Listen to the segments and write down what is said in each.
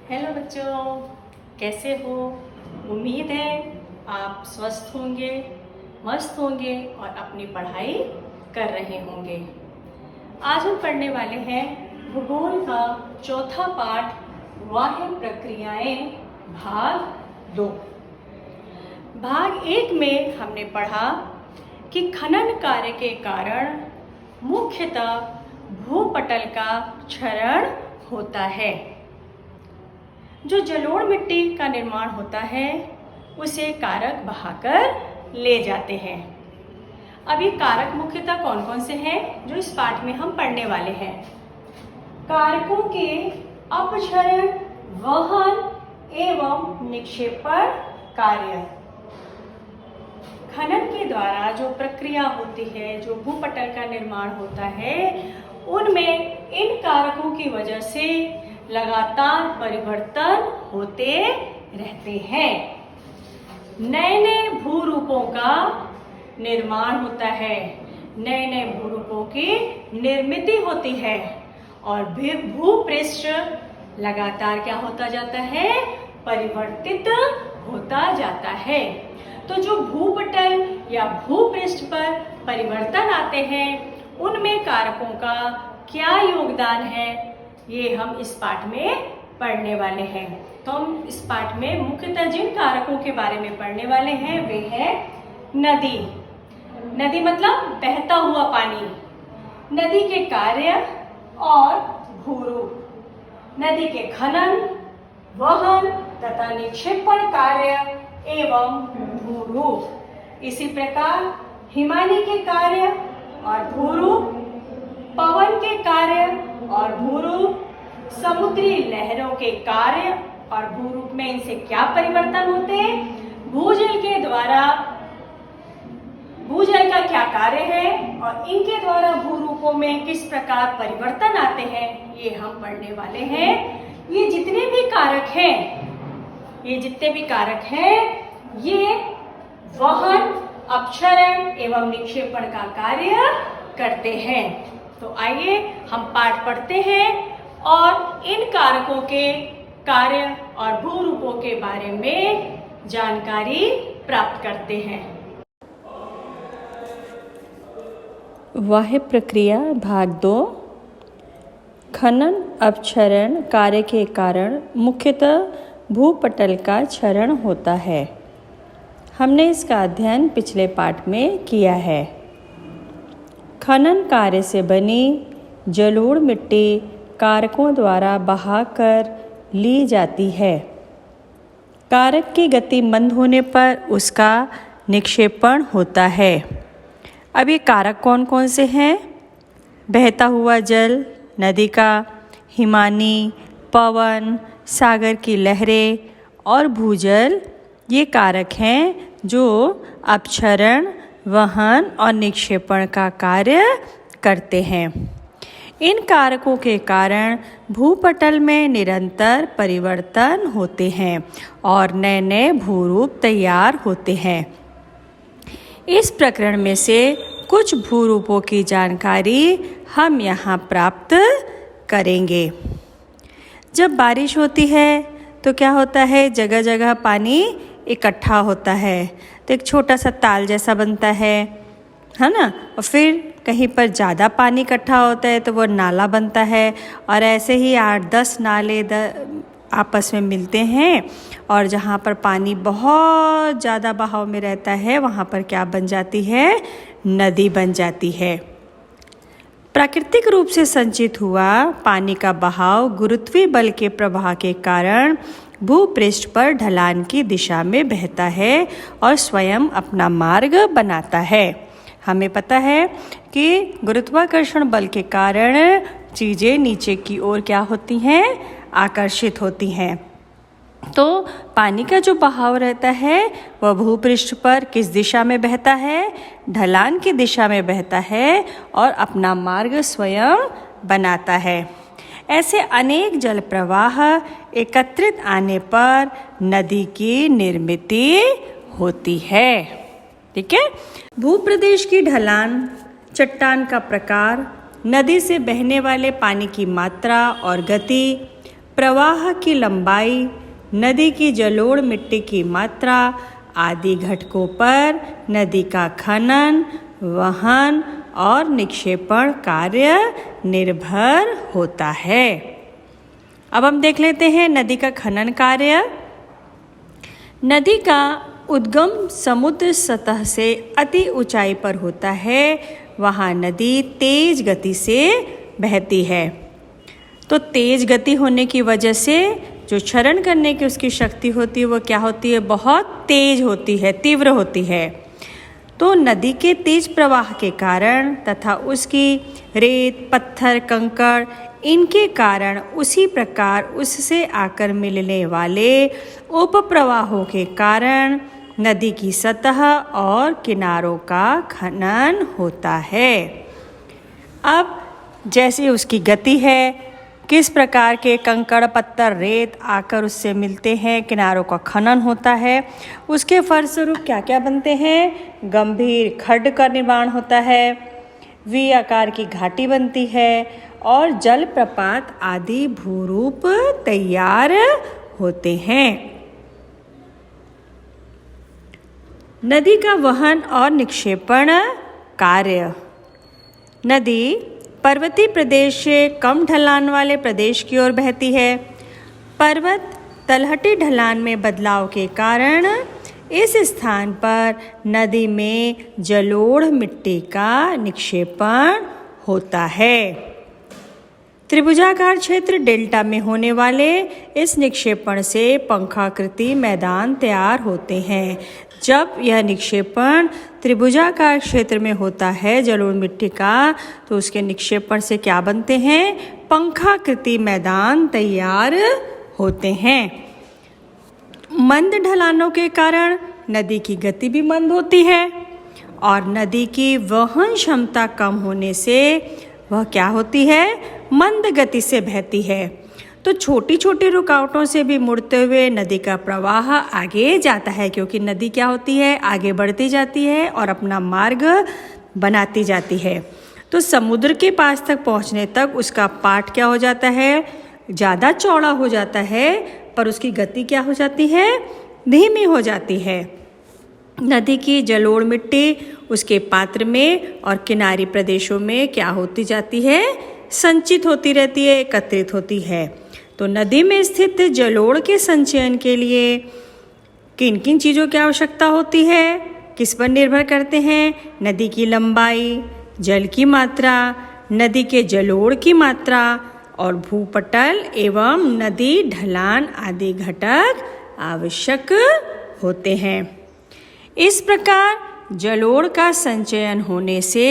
Hello बच्चों, कैसे हो? उम्मीद है आप स्वस्थ होंगे, मस्त होंगे और अपनी पढ़ाई कर रहे होंगे। आज हम पढ़ने वाले हैं भूगोल का चौथा पाठ बाह्य प्रक्रियाएं भाग 2। भाग 1 में हमने पढ़ा कि खनन कार्य के कारण मुख्यतः भूपटल का क्षरण होता है। जो जलोढ़ मिट्टी का निर्माण होता है उसे कारक बहाकर ले जाते हैं। अब ये कारक मुख्यतः कौन कौन से हैं जो इस पाठ में हम पढ़ने वाले हैं? कारकों के अपक्षरण, वहन एवं निक्षेपण कार्य। खनन के द्वारा जो प्रक्रिया होती है, जो भूपटल का निर्माण होता है, उनमें इन कारकों की वजह से लगातार परिवर्तन होते रहते हैं। नए नए भूरूपों का निर्माण होता है, नए नए भूरूपों की निर्मित होती है और भूपृष्ठ लगातार क्या होता जाता है? परिवर्तित होता जाता है। तो जो भूपटल या भूपृष्ठ पर परिवर्तन आते हैं उनमें कारकों का क्या योगदान है, ये हम इस पाठ में पढ़ने वाले हैं। तो हम इस पाठ में मुख्यतः जिन कारकों के बारे में पढ़ने वाले हैं वे है नदी। नदी मतलब बहता हुआ पानी, नदी के कार्य और भूरूप, नदी के खनन, वहन तथा निक्षेपण कार्य एवं भूरूप। इसी प्रकार हिमानी के कार्य और भूरूप, पवन के कार्य और भूरूप, समुद्री लहरों के कार्य और भूरूप में इनसे क्या परिवर्तन होते हैं, भूजल के द्वारा भूजल का क्या कार्य है और इनके द्वारा भूरूपों में किस प्रकार परिवर्तन आते हैं, ये हम पढ़ने वाले हैं। ये जितने भी कारक हैं, ये वहन, अपक्षरण एवं निक्षेपण का कार्य करते हैं। तो आइए हम पाठ पढ़ते हैं और इन कारकों के कार्य और भूरूपों के बारे में जानकारी प्राप्त करते हैं। बाह्य प्रक्रिया भाग 2। खनन अपक्षरण कार्य के कारण मुख्यतः भूपटल का क्षरण होता है। हमने इसका अध्ययन पिछले पाठ में किया है। खनन कार्य से बनी जलोढ़ मिट्टी कारकों द्वारा बहाकर ली जाती है। कारक की गति मंद होने पर उसका निक्षेपण होता है। अब ये कारक कौन कौन से हैं? बहता हुआ जल, नदी का, हिमानी, पवन, सागर की लहरें और भूजल, ये कारक हैं जो अपक्षरण, वहन और निक्षेपण का कार्य करते हैं। इन कारकों के कारण भूपटल में निरंतर परिवर्तन होते हैं और नए नए भूरूप तैयार होते हैं। इस प्रकरण में से कुछ भूरूपों की जानकारी हम यहाँ प्राप्त करेंगे। जब बारिश होती है तो क्या होता है? जगह जगह पानी इकट्ठा होता है, तो एक छोटा सा ताल जैसा बनता है ना? और फिर कहीं पर ज़्यादा पानी इकट्ठा होता है तो वो नाला बनता है और ऐसे ही 8-10 नाले आपस में मिलते हैं और जहाँ पर पानी बहुत ज़्यादा बहाव में रहता है वहाँ पर क्या बन जाती है? नदी बन जाती है। प्राकृतिक रूप से संचित हुआ पानी का बहाव गुरुत्वीय बल के प्रवाह के कारण भूपृष्ठ पर ढलान की दिशा में बहता है और स्वयं अपना मार्ग बनाता है। हमें पता है कि गुरुत्वाकर्षण बल के कारण चीज़ें नीचे की ओर क्या होती हैं? आकर्षित होती हैं। तो पानी का जो बहाव रहता है वह भूपृष्ठ पर किस दिशा में बहता है? ढलान की दिशा में बहता है और अपना मार्ग स्वयं बनाता है। ऐसे अनेक जल प्रवाह एकत्रित आने पर नदी की निर्मित होती है। ठीक है। भूप्रदेश की ढलान, चट्टान का प्रकार, नदी से बहने वाले पानी की मात्रा और गति, प्रवाह की लंबाई, नदी की जलोढ़ मिट्टी की मात्रा आदि घटकों पर नदी का खनन, वहन और निक्षेपण कार्य निर्भर होता है। अब हम देख लेते हैं नदी का खनन कार्य। नदी का उद्गम समुद्र सतह से अति ऊंचाई पर होता है। वहाँ नदी तेज गति से बहती है। तो तेज गति होने की वजह से जो क्षरण करने की उसकी शक्ति होती है वो क्या होती है? बहुत तेज होती है, तीव्र होती है। तो नदी के तेज प्रवाह के कारण तथा उसकी रेत, पत्थर, कंकड़ इनके कारण उसी प्रकार उससे आकर मिलने वाले उपप्रवाहों के कारण नदी की सतह और किनारों का खनन होता है। अब जैसे उसकी गति है, किस प्रकार के कंकड़, पत्थर, रेत आकर उससे मिलते हैं, किनारों का खनन होता है, उसके फलस्वरूप क्या क्या बनते हैं? गंभीर खड्ड का निर्माण होता है, वी आकार की घाटी बनती है और जलप्रपात आदि भूरूप तैयार होते हैं। नदी का वहन और निक्षेपण कार्य। नदी पर्वतीय प्रदेश से कम ढलान वाले प्रदेश की ओर बहती है। पर्वत तलहटी ढलान में बदलाव के कारण इस स्थान पर नदी में जलोढ़ मिट्टी का निक्षेपण होता है। त्रिभुजाकार क्षेत्र डेल्टा में होने वाले इस निक्षेपण से पंखाकृति मैदान तैयार होते हैं। जब यह निक्षेपण त्रिभुजाकार क्षेत्र में होता है जलोढ़ मिट्टी का, तो उसके निक्षेपण से क्या बनते हैं? पंखाकृति मैदान तैयार होते हैं। मंद ढलानों के कारण नदी की गति भी मंद होती है और नदी की वहन क्षमता कम होने से वह क्या होती है? मंद गति से बहती है। तो छोटी छोटी रुकावटों से भी मुड़ते हुए नदी का प्रवाह आगे जाता है, क्योंकि नदी क्या होती है? आगे बढ़ती जाती है और अपना मार्ग बनाती जाती है। तो समुद्र के पास तक पहुंचने तक उसका पाट क्या हो जाता है? ज़्यादा चौड़ा हो जाता है, पर उसकी गति क्या हो जाती है? धीमी हो जाती है। नदी की जलोढ़ मिट्टी उसके पात्र में और किनारी प्रदेशों में क्या होती जाती है? संचित होती रहती है, एकत्रित होती है। तो नदी में स्थित जलोढ़ के संचयन के लिए किन किन चीज़ों की आवश्यकता होती है? किस पर निर्भर करते हैं? नदी की लंबाई, जल की मात्रा, नदी के जलोढ़ की मात्रा और भूपटल एवं नदी ढलान आदि घटक आवश्यक होते हैं। इस प्रकार जलोढ़ का संचयन होने से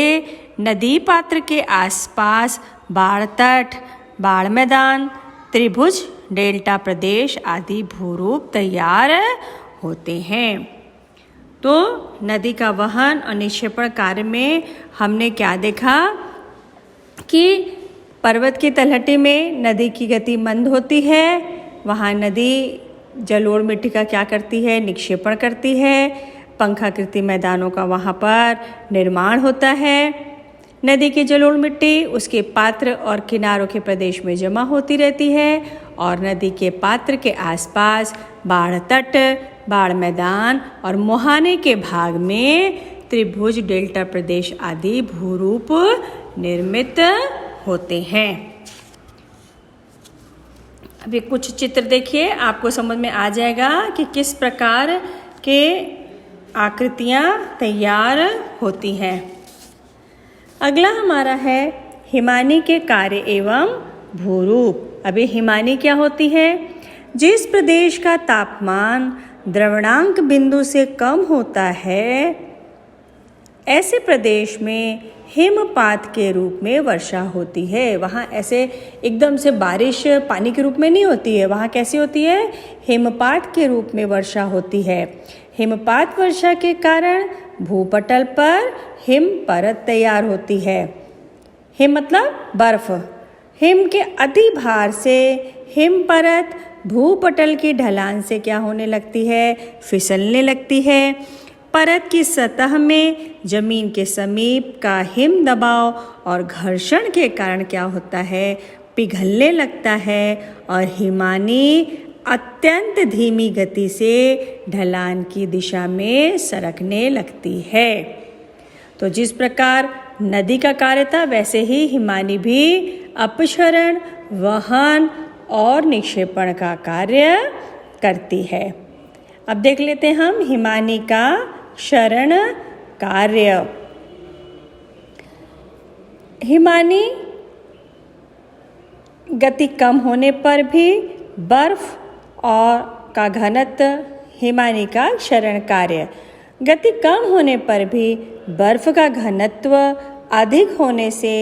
नदी पात्र के आसपास बाढ़ तट, बाढ़ मैदान, त्रिभुज, डेल्टा प्रदेश आदि भूरूप तैयार होते हैं। तो नदी का वहन और निक्षेपण कार्य में हमने क्या देखा कि पर्वत की तलहटी में नदी की गति मंद होती है। वहाँ नदी जलोढ़ मिट्टी का क्या करती है? निक्षेपण करती है। पंखाकृति मैदानों का वहाँ पर निर्माण होता है। नदी की जलोढ़ मिट्टी उसके पात्र और किनारों के प्रदेश में जमा होती रहती है और नदी के पात्र के आसपास बाढ़ तट, बाढ़ मैदान और मुहाने के भाग में त्रिभुज, डेल्टा प्रदेश आदि भूरूप निर्मित होते हैं। अभी कुछ चित्र देखिए, आपको समझ में आ जाएगा कि किस प्रकार के आकृतियाँ तैयार होती हैं। अगला हमारा है हिमानी के कार्य एवं भूरूप। अभी हिमानी क्या होती है? जिस प्रदेश का तापमान द्रवणांक बिंदु से कम होता है, ऐसे प्रदेश में हिमपात के रूप में वर्षा होती है। वहाँ ऐसे एकदम से बारिश पानी के रूप में नहीं होती है, वहाँ कैसी होती है? हिमपात के रूप में वर्षा होती है। हिमपात वर्षा के कारण भूपटल पर हिम परत तैयार होती है। हिम मतलब बर्फ। हिम के अति भार से हिम परत भूपटल की ढलान से क्या होने लगती है? फिसलने लगती है। परत की सतह में जमीन के समीप का हिम दबाव और घर्षण के कारण क्या होता है? पिघलने लगता है और हिमानी अत्यंत धीमी गति से ढलान की दिशा में सरकने लगती है। तो जिस प्रकार नदी का कार्य था वैसे ही हिमानी भी अपक्षरण, वहन और निक्षेपण का कार्य करती है। अब देख लेते हैं हम हिमानी का क्षरण कार्य। हिमानी गति कम होने पर भी बर्फ और का घनत्व, हिमानी का क्षरण कार्य, गति कम होने पर भी बर्फ का घनत्व अधिक होने से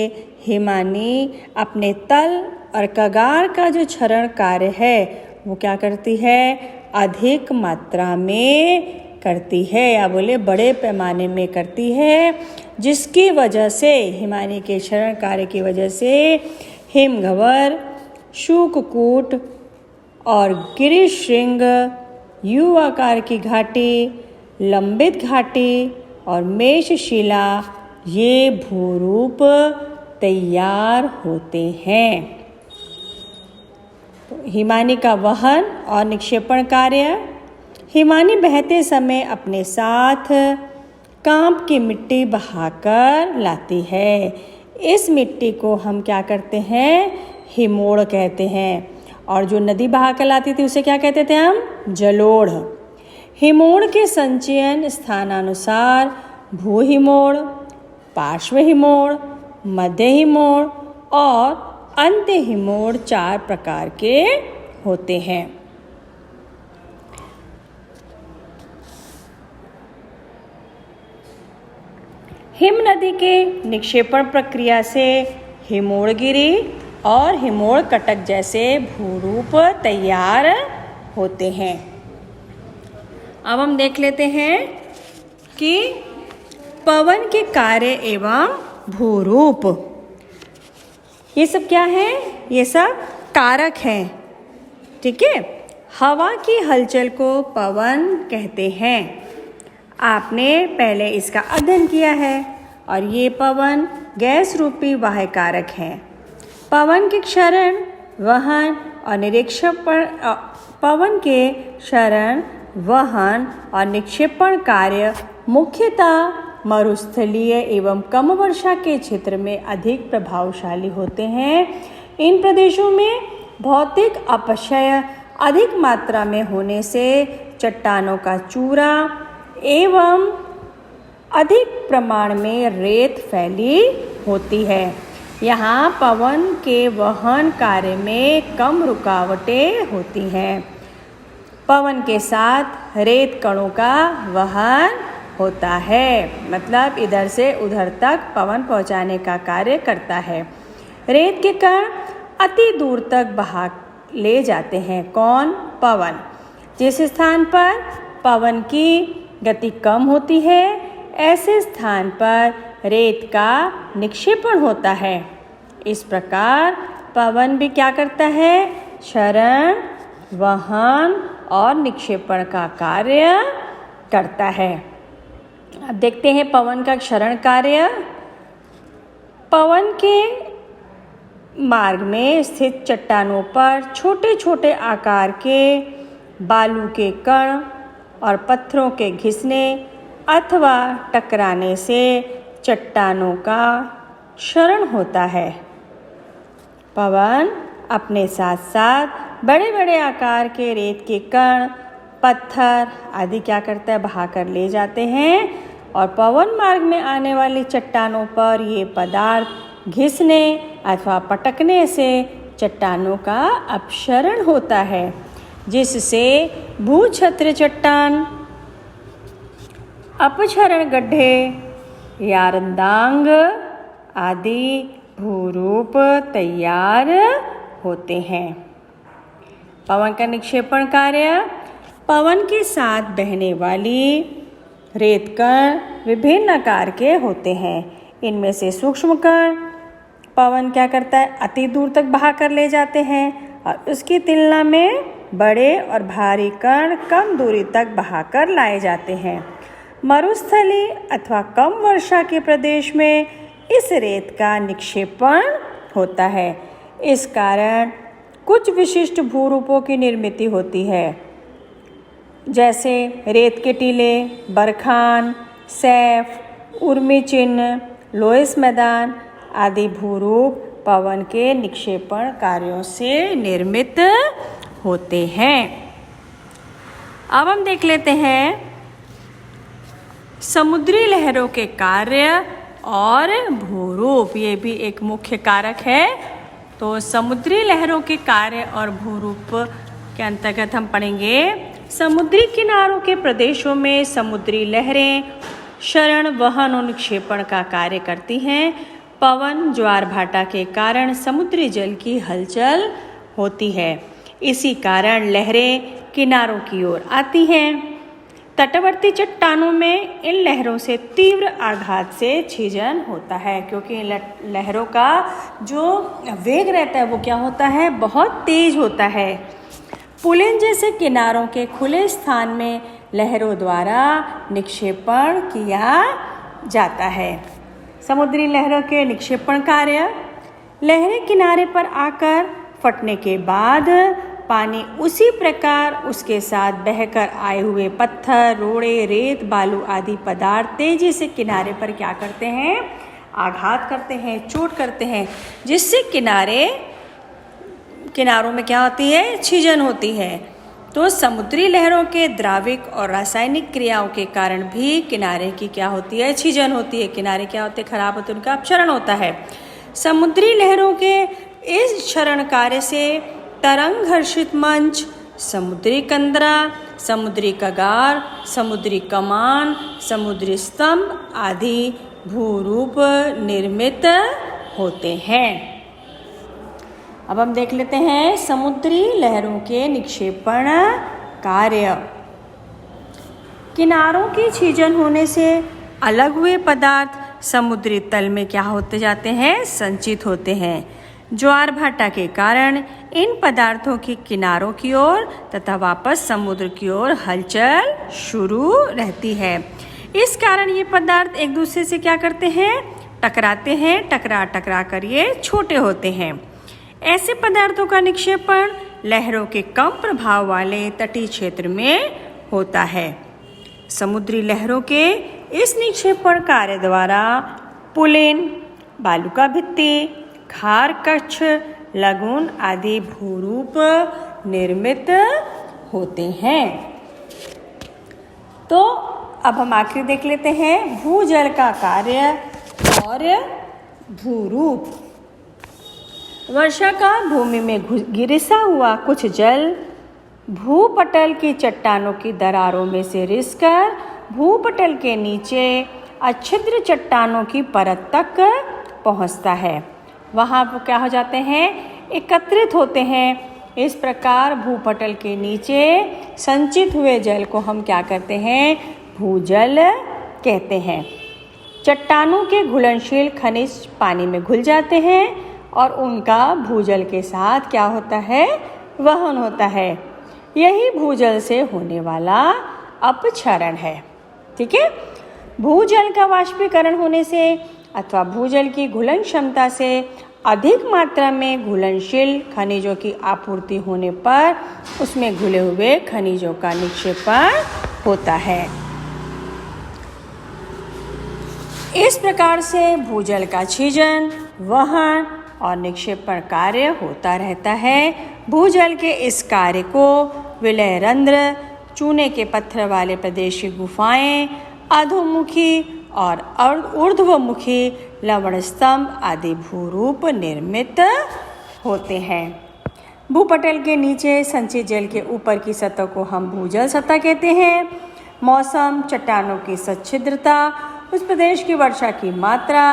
हिमानी अपने तल और कगार का जो क्षरण कार्य है वो क्या करती है, अधिक मात्रा में करती है, या बोले बड़े पैमाने में करती है, जिसकी वजह से हिमानी के क्षरण कार्य की वजह से हिमगह्वर, शूककूट और गिरिशृंग, यू आकार की घाटी, लंबित घाटी और मेषशिला ये भूरूप तैयार होते हैं। तो हिमानी का वहन और निक्षेपण कार्य। हिमानी बहते समय अपने साथ कांप की मिट्टी बहाकर लाती है। इस मिट्टी को हम क्या करते हैं, हिमोड़ कहते हैं, और जो नदी बहाकर लाती थी उसे क्या कहते थे हम, जलोढ़। हिमोड़ के संचयन स्थानानुसार भू हिमोड़, पार्श्व हिमोड़, मध्य हिमोड़ और अंत्य हिमोड़ 4 प्रकार के होते हैं। हिम नदी के निक्षेपण प्रक्रिया से हिमोड़गिरी और हिमोड़ कटक जैसे भूरूप तैयार होते हैं। अब हम देख लेते हैं कि पवन के कार्य एवं भूरूप, ये सब क्या है, ये सब कारक हैं। ठीक है, हवा की हलचल को पवन कहते हैं। आपने पहले इसका अध्ययन किया है, और ये पवन गैस रूपी वाह्य कारक हैं। पवन के क्षरण, वहन और निक्षेपण, पवन के क्षरण, वहन और निक्षेपण कार्य मुख्यतः मरुस्थलीय एवं कम वर्षा के क्षेत्र में अधिक प्रभावशाली होते हैं। इन प्रदेशों में भौतिक अपक्षय अधिक मात्रा में होने से चट्टानों का चूरा एवं अधिक प्रमाण में रेत फैली होती है। यहाँ पवन के वहन कार्य में कम रुकावटें होती हैं। पवन के साथ रेत कणों का वहन होता है, मतलब इधर से उधर तक पवन पहुँचाने का कार्य करता है। रेत के कण अति दूर तक बहा ले जाते हैं। कौन? पवन। जिस स्थान पर पवन की गति कम होती है ऐसे स्थान पर रेत का निक्षेपण होता है। इस प्रकार पवन भी क्या करता है, क्षरण, वहन और निक्षेपण का कार्य करता है। अब देखते हैं पवन का क्षरण कार्य। पवन के मार्ग में स्थित चट्टानों पर छोटे छोटे आकार के बालू के कण और पत्थरों के घिसने अथवा टकराने से चट्टानों का क्षरण होता है। पवन अपने साथ साथ बड़े बड़े आकार के रेत के कण, पत्थर आदि क्या करता है, बहाकर ले जाते हैं और पवन मार्ग में आने वाली चट्टानों पर ये पदार्थ घिसने अथवा पटकने से चट्टानों का अपक्षरण होता है, जिससे भूछत्र चट्टान, अपक्षरण गड्ढे या रंदांग आदि भूरूप तैयार होते हैं। पवन का निक्षेपण कार्य। पवन के साथ बहने वाली रेत कण विभिन्न आकार के होते हैं। इनमें से सूक्ष्म कण पवन क्या करता है, अति दूर तक बहा कर ले जाते हैं और उसकी तुलना में बड़े और भारी कण कम दूरी तक बहाकर लाए जाते हैं। मरुस्थली अथवा कम वर्षा के प्रदेश में इस रेत का निक्षेपण होता है। इस कारण कुछ विशिष्ट भूरूपों की निर्मित होती है, जैसे रेत के टीले, बरखान, सैफ, उर्मी चिन्ह, लोएस मैदान आदि भूरूप पवन के निक्षेपण कार्यों से निर्मित होते हैं। अब हम देख लेते हैं समुद्री लहरों के कार्य और भूरूप। ये भी एक मुख्य कारक है। तो समुद्री लहरों के कार्य और भूरूप के अंतर्गत हम पढ़ेंगे समुद्री किनारों के प्रदेशों में समुद्री लहरें क्षरण, वहन और निक्षेपण का कार्य करती हैं। पवन, ज्वार भाटा के कारण समुद्री जल की हलचल होती है। इसी कारण लहरें किनारों की ओर आती हैं। तटवर्ती चट्टानों में इन लहरों से तीव्र आघात से छीजन होता है, क्योंकि लहरों का जो वेग रहता है वो क्या होता है, बहुत तेज होता है। पुलिन जैसे किनारों के खुले स्थान में लहरों द्वारा निक्षेपण किया जाता है। समुद्री लहरों के निक्षेपण कार्य। लहरें किनारे पर आकर फटने के बाद पानी उसी प्रकार उसके साथ बहकर आए हुए पत्थर, रोड़े, रेत, बालू आदि पदार्थ तेजी से किनारे पर क्या करते हैं, आघात करते हैं, चोट करते हैं, जिससे किनारों में क्या होती है, छीजन होती है। तो समुद्री लहरों के द्राविक और रासायनिक क्रियाओं के कारण भी किनारे की क्या होती है, छीजन होती है। किनारे क्या होते हैं, खराब होते हैं, उनका अपक्षरण होता है। समुद्री लहरों के इस क्षरण कार्य से तरंग घर्षित मंच, समुद्री कंदरा, समुद्री कगार, समुद्री कमान, समुद्री स्तंभ आदि भूरूप निर्मित होते हैं। अब हम देख लेते हैं समुद्री लहरों के निक्षेपण कार्य। किनारों की छीजन होने से अलग हुए पदार्थ समुद्री तल में क्या होते जाते हैं, संचित होते हैं। ज्वार भाटा के कारण इन पदार्थों की किनारों की ओर तथा वापस समुद्र की ओर हलचल शुरू रहती है। इस कारण ये पदार्थ एक दूसरे से क्या करते हैं, टकराते हैं। टकरा कर ये छोटे होते हैं। ऐसे पदार्थों का निक्षेपण लहरों के कम प्रभाव वाले तटीय क्षेत्र में होता है। समुद्री लहरों के इस निक्षेपण कार्य द्वारा पुलिन, बालू का भित्ति, खार कच्छ, लगून आदि भूरूप निर्मित होते हैं। तो अब हम आखिर देख लेते हैं भूजल का कार्य और भूरूप। वर्षा का भूमि में गिरसा हुआ कुछ जल भूपटल की चट्टानों की दरारों में से रिसकर भूपटल के नीचे अच्छिद्र चट्टानों की परत तक पहुंचता है। वहाँ वो क्या हो जाते हैं, एकत्रित होते हैं। इस प्रकार भूपटल के नीचे संचित हुए जल को हम क्या करते हैं, भूजल कहते हैं। चट्टानों के घुलनशील खनिज पानी में घुल जाते हैं और उनका भूजल के साथ क्या होता है, वहन होता है। यही भूजल से होने वाला अपक्षरण है। ठीक है। भूजल का वाष्पीकरण होने से अथवा भूजल की घुलन क्षमता से अधिक मात्रा में घुलनशील खनिजों की आपूर्ति होने पर उसमें घुले हुए खनिजों का निक्षेपण होता है। इस प्रकार से भूजल का छीजन, वहन और निक्षेपण कार्य होता रहता है। भूजल के इस कार्य को विलय रंध्र, चूने के पत्थर वाले प्रदेश की गुफाएं, अधोमुखी और ऊर्ध्वमुखी लवण स्तंभ आदि भूरूप निर्मित होते हैं। भूपटल के नीचे संचित जल के ऊपर की सतह को हम भूजल सतह कहते हैं। मौसम, चट्टानों की सच्छिद्रता, उस प्रदेश की वर्षा की मात्रा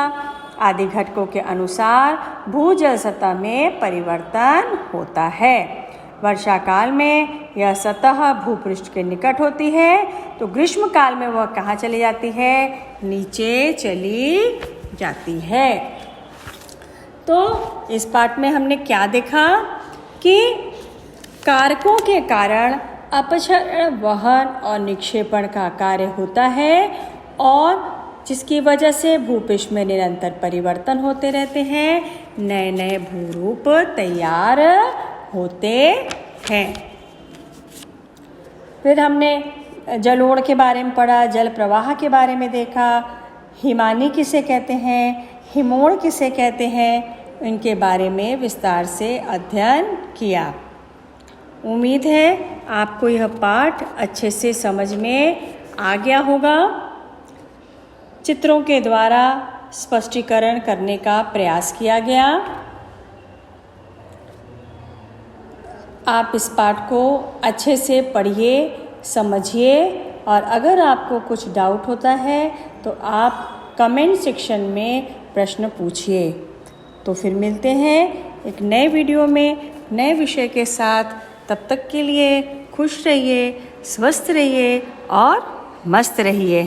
आदि घटकों के अनुसार भूजल सतह में परिवर्तन होता है। वर्षा काल में यह सतह भूपृष्ठ के निकट होती है, तो ग्रीष्म काल में वह कहाँ चली जाती है, नीचे चली जाती है। तो इस पाठ में हमने क्या देखा कि कारकों के कारण अपक्षरण, वहन और निक्षेपण का कार्य होता है और जिसकी वजह से भूपृष्ठ में निरंतर परिवर्तन होते रहते हैं, नए नए भूरूप तैयार होते हैं। फिर हमने जलोढ़ के बारे में पढ़ा, जल प्रवाह के बारे में देखा, हिमानी किसे कहते हैं, हिमोड़ किसे कहते हैं, इनके बारे में विस्तार से अध्ययन किया। उम्मीद है आपको यह पाठ अच्छे से समझ में आ गया होगा। चित्रों के द्वारा स्पष्टीकरण करने का प्रयास किया गया। आप इस पाठ को अच्छे से पढ़िए, समझिए और अगर आपको कुछ डाउट होता है तो आप कमेंट सेक्शन में प्रश्न पूछिए। तो फिर मिलते हैं एक नए वीडियो में नए विषय के साथ। तब तक के लिए खुश रहिए, स्वस्थ रहिए और मस्त रहिए।